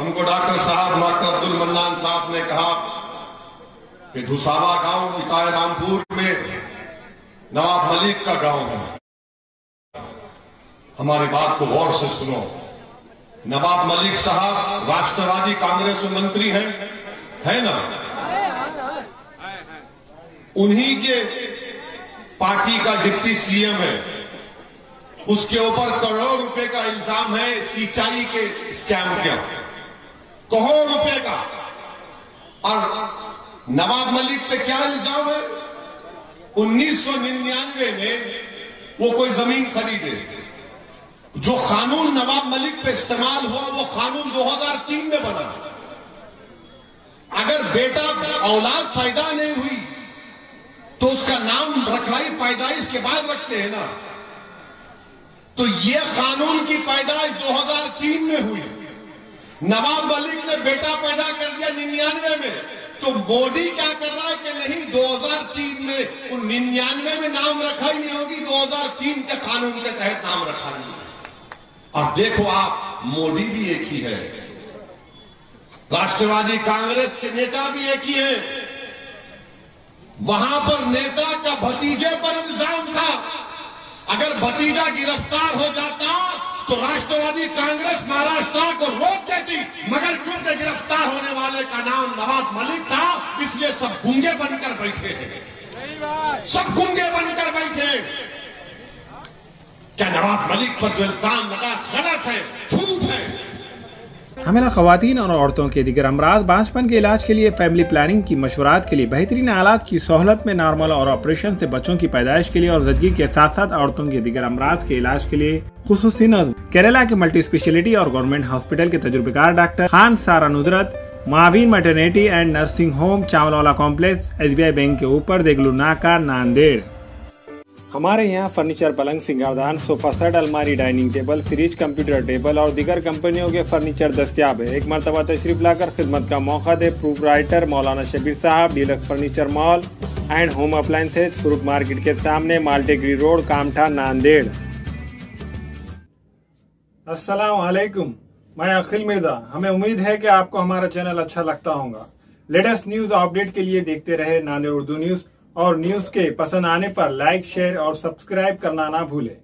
हमको doctor Abdul mannan साहब ने कहा कि धुसावा गांव इताए रामपुर में नवाब मलिक का गांव है। हमारी बात को गौर से सुनो। नवाब मलिक साहब राष्ट्रवादी कांग्रेस में मंत्री हैं, है ना? उन्हीं के पार्टी का डिप्टी सीएम है। उसके ऊपर करोड़ों रुपए का इल्जाम है सिंचाई के स्कैम का, करोड़ों रुपए का। और नवाब मलिक पे क्या इल्जाम है? 1999 में वो कोई जमीन खरीदे। जो कानून नवाब मलिक पे इस्तेमाल हुआ वो कानून 2003 में बना। अगर बेटा औलाद पैदा नहीं हुई तो उसका नाम रखवाई पैदाइश के बाद रखते हैं ना। तो ये कानून की पैदाइश 2003 में हुई। नवाब मलिक ने बेटा पैदा कर दिया 99 में। तो मोदी क्या कर रहा है कि नहीं 2003 में, 99 में नाम रखा ही नहीं होगी, 2003 के कानून के तहत नाम रखा नहीं। और देखो आप, मोदी भी एक ही है, राष्ट्रवादी कांग्रेस के नेता भी एक ही है। वहां पर नेता का भतीजे पर इल्जाम था। अगर भतीजा गिरफ्तार हो जाता तो राष्ट्रवादी कांग्रेस महाराष्ट्र को रोक देती, मगर क्योंकि गिरफ्तार होने वाले का नाम नवाब मलिक था, इसलिए सब गूंगे बनकर बैठे हैं। सब गूंगे बनकर बैठे। क्या नवाब मलिक पर जो इल्जाम लगा गलत है, झूठ है? हमें खवातीन और औरतों के दिगर अमराज बांझपन के इलाज के लिए फैमिली प्लानिंग की मशवरात के लिए बेहतरीन आलात की सहूलत में नॉर्मल और ऑपरेशन से बच्चों की पैदाइश के लिए और ज़चगी के साथ साथ औरतों के दिगर अमराज के इलाज के लिए खुसूसी नज़्म केरला के मल्टी स्पेशलिटी और गवर्नमेंट हॉस्पिटल के तजुर्बेकार डॉक्टर खान सारा नुजरत मावीन maternity and nursing home Chawalwala complex SBI bank के ऊपर देगलू नाका नांदेड़। हमारे यहाँ फर्नीचर, पलंग, सिंगारदान, सोफा सेट, अलमारी, dining table, fridge, computer table और दीगर कंपनियों के फर्नीचर दस्तियाब है। एक मरतबा तशरीफ लाकर खिदमत का मौका दे। प्रूफ राइटर मौलाना शबीर साहब, deluxe furniture mall and home appliances, fruit market के सामने, माल्टेगिरी रोड, कामठा, नांदेड़। अस्सलाम वालेकुम, मैं अखिल मिर्जा। हमें उम्मीद है कि आपको हमारा चैनल अच्छा लगता होगा। लेटेस्ट न्यूज अपडेट के लिए देखते रहे नांदेड़ उर्दू न्यूज, और न्यूज के पसंद आने पर लाइक, शेयर और सब्सक्राइब करना ना भूलें।